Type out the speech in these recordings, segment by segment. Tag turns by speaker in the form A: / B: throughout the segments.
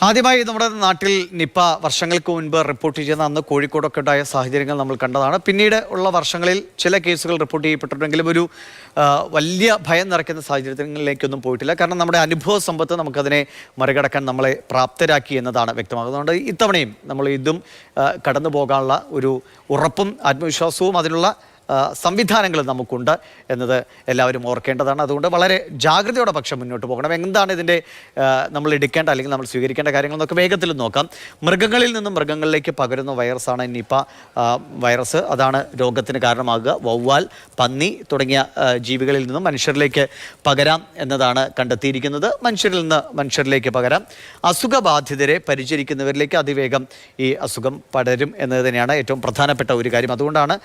A: ആദ്യമായി നമ്മുടെ നാട്ടിൽ നിപ്പ വർഷങ്ങൾക്ക് മുൻപ് റിപ്പോർട്ട് ചെയ്യുന്ന അന്ന് കോഴിക്കോടൊക്കെ ഉണ്ടായ സാഹചര്യങ്ങൾ നമ്മൾ കണ്ടതാണ്. പിന്നീട് ഉള്ള വർഷങ്ങളിൽ ചില കേസുകൾ റിപ്പോർട്ട് ചെയ്യപ്പെട്ടിട്ടുണ്ടെങ്കിലും ഒരു വലിയ ഭയം നിറയ്ക്കുന്ന സാഹചര്യങ്ങളിലേക്കൊന്നും പോയിട്ടില്ല. കാരണം നമ്മുടെ അനുഭവ സമ്പത്ത് നമുക്കതിനെ മറികടക്കാൻ നമ്മളെ പ്രാപ്തരാക്കി എന്നതാണ് വ്യക്തമാകുന്നത്. ഇത്തവണയും നമ്മൾ ഇതും കടന്നു പോകാനുള്ള ഒരു ഉറപ്പും ആത്മവിശ്വാസവും അതിനുള്ള സംവിധാനങ്ങൾ നമുക്കുണ്ട് എന്നത് എല്ലാവരും ഓർക്കേണ്ടതാണ്. അതുകൊണ്ട് വളരെ ജാഗ്രതയോടെ പക്ഷം മുന്നോട്ട് പോകണം. എന്താണ് ഇതിൻ്റെ നമ്മൾ എടുക്കേണ്ട അല്ലെങ്കിൽ നമ്മൾ സ്വീകരിക്കേണ്ട കാര്യങ്ങൾ എന്നൊക്കെ വേഗത്തിൽ നോക്കാം. മൃഗങ്ങളിൽ നിന്നും മൃഗങ്ങളിലേക്ക് പകരുന്ന വൈറസാണ് നിപ്പ വൈറസ്. അതാണ് രോഗത്തിന് കാരണമാകുക. വവ്വാൽ, പന്നി തുടങ്ങിയ ജീവികളിൽ നിന്നും മനുഷ്യരിലേക്ക് പകരാം എന്നതാണ് കണ്ടെത്തിയിരിക്കുന്നത്. മനുഷ്യരിൽ നിന്ന് മനുഷ്യരിലേക്ക് പകരാം. അസുഖബാധിതരെ പരിചരിക്കുന്നവരിലേക്ക് അതിവേഗം ഈ അസുഖം പടരും എന്നത് തന്നെയാണ് ഏറ്റവും പ്രധാനപ്പെട്ട ഒരു കാര്യം. അതുകൊണ്ടാണ്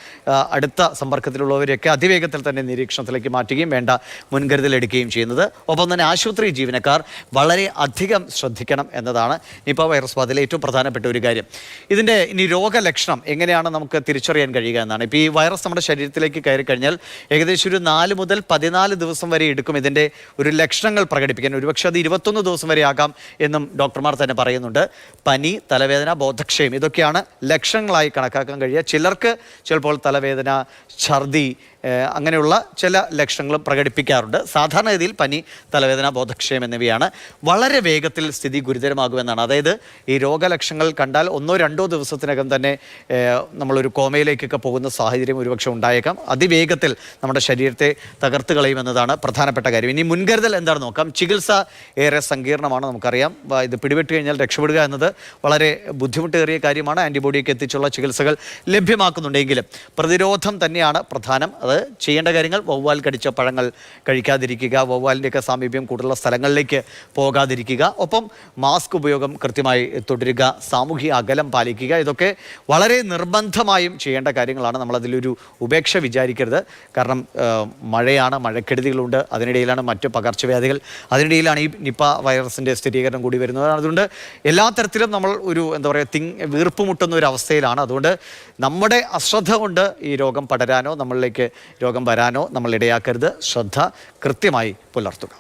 A: അടുത്ത സമ്പർക്കത്തിലുള്ളവരെയൊക്കെ അതിവേഗത്തിൽ തന്നെ നിരീക്ഷണത്തിലേക്ക് മാറ്റുകയും വേണ്ട മുൻകരുതൽ എടുക്കുകയും ചെയ്യുന്നത്. ഒപ്പം തന്നെ ആശുപത്രി ജീവനക്കാർ വളരെ അധികം ശ്രദ്ധിക്കണം എന്നതാണ് നിപ്പ വൈറസ് ബാധയിലെ ഏറ്റവും പ്രധാനപ്പെട്ട ഒരു കാര്യം. ഇതിൻ്റെ ഇനി രോഗലക്ഷണം എങ്ങനെയാണ് നമുക്ക് തിരിച്ചറിയാൻ കഴിയുക എന്നാണ്. ഇപ്പോൾ ഈ വൈറസ് നമ്മുടെ ശരീരത്തിലേക്ക് കയറി കഴിഞ്ഞാൽ ഏകദേശം ഒരു 4 മുതൽ 14 ദിവസം വരെ എടുക്കും ഇതിൻ്റെ ഒരു ലക്ഷണങ്ങൾ പ്രകടിപ്പിക്കാൻ. ഒരുപക്ഷെ അത് 21 ദിവസം വരെ ആകാം എന്നും ഡോക്ടർമാർ തന്നെ പറയുന്നുണ്ട്. പനി, തലവേദന, ബോധക്ഷയം ഇതൊക്കെയാണ് ലക്ഷണങ്ങളായി കണക്കാക്കാൻ കഴിയുക. ചിലർക്ക് ചിലപ്പോൾ തലവേദന, ഛർദി അങ്ങനെയുള്ള ചില ലക്ഷണങ്ങളും പ്രകടിപ്പിക്കാറുണ്ട്. സാധാരണഗതിയിൽ പനി, തലവേദന, ബോധക്ഷയം എന്നിവയാണ്. വളരെ വേഗത്തിൽ സ്ഥിതി ഗുരുതരമാകുമെന്നാണ്. അതായത് ഈ രോഗലക്ഷണങ്ങൾ കണ്ടാൽ 1-2 ദിവസത്തിനകം തന്നെ നമ്മളൊരു കോമയിലേക്കൊക്കെ പോകുന്ന സാഹചര്യം ഒരുപക്ഷെ ഉണ്ടായേക്കാം. അതിവേഗത്തിൽ നമ്മുടെ ശരീരത്തെ തകർത്ത് കളയുമെന്നതാണ് പ്രധാനപ്പെട്ട കാര്യം. ഇനി മുൻകരുതൽ എന്താണെന്ന് നോക്കാം. ചികിത്സ ഏറെ സങ്കീർണമാണ്, നമുക്കറിയാം. ഇത് പിടിപെട്ട് കഴിഞ്ഞാൽ രക്ഷപ്പെടുക എന്നത് വളരെ ബുദ്ധിമുട്ടേറിയ കാര്യമാണ്. ആൻറ്റിബോഡിയൊക്കെ എത്തിച്ചുള്ള ചികിത്സകൾ ലഭ്യമാക്കുന്നുണ്ടെങ്കിലും പ്രതിരോധം തന്നെയാണ് പ്രധാനം. അത് ചെയ്യേണ്ട കാര്യങ്ങൾ: വവ്വാൽ കടിച്ച പഴങ്ങൾ കഴിക്കാതിരിക്കുക, വവ്വാലിൻ്റെയൊക്കെ സാമീപ്യം കൂടുതലുള്ള സ്ഥലങ്ങളിലേക്ക് പോകാതിരിക്കുക, ഒപ്പം മാസ്ക് ഉപയോഗം കൃത്യമായി തുടരുക, സാമൂഹിക അകലം പാലിക്കുക. ഇതൊക്കെ വളരെ നിർബന്ധമായും ചെയ്യേണ്ട കാര്യങ്ങളാണ്. നമ്മളതിലൊരു ഉപേക്ഷ വിചാരിക്കരുത്. കാരണം മഴയാണ്, മഴക്കെടുതികളുണ്ട്, അതിനിടയിലാണ് മറ്റ് പകർച്ചവ്യാധികൾ, അതിനിടയിലാണ് ഈ നിപ്പ വൈറസിൻ്റെ സ്ഥിരീകരണം കൂടി വരുന്നത്. അതുകൊണ്ട് എല്ലാ തരത്തിലും നമ്മൾ ഒരു വീർപ്പുമുട്ടുന്ന ഒരു അവസ്ഥയിലാണ്. അതുകൊണ്ട് നമ്മുടെ അശ്രദ്ധ കൊണ്ട് ഈ രോഗം പടരാനോ നമ്മളിലേക്ക് രോഗം വരാനോ നമ്മൾ ഇടയാക്കരുത്. ശ്രദ്ധ കൃത്യമായി പുലർത്തുക.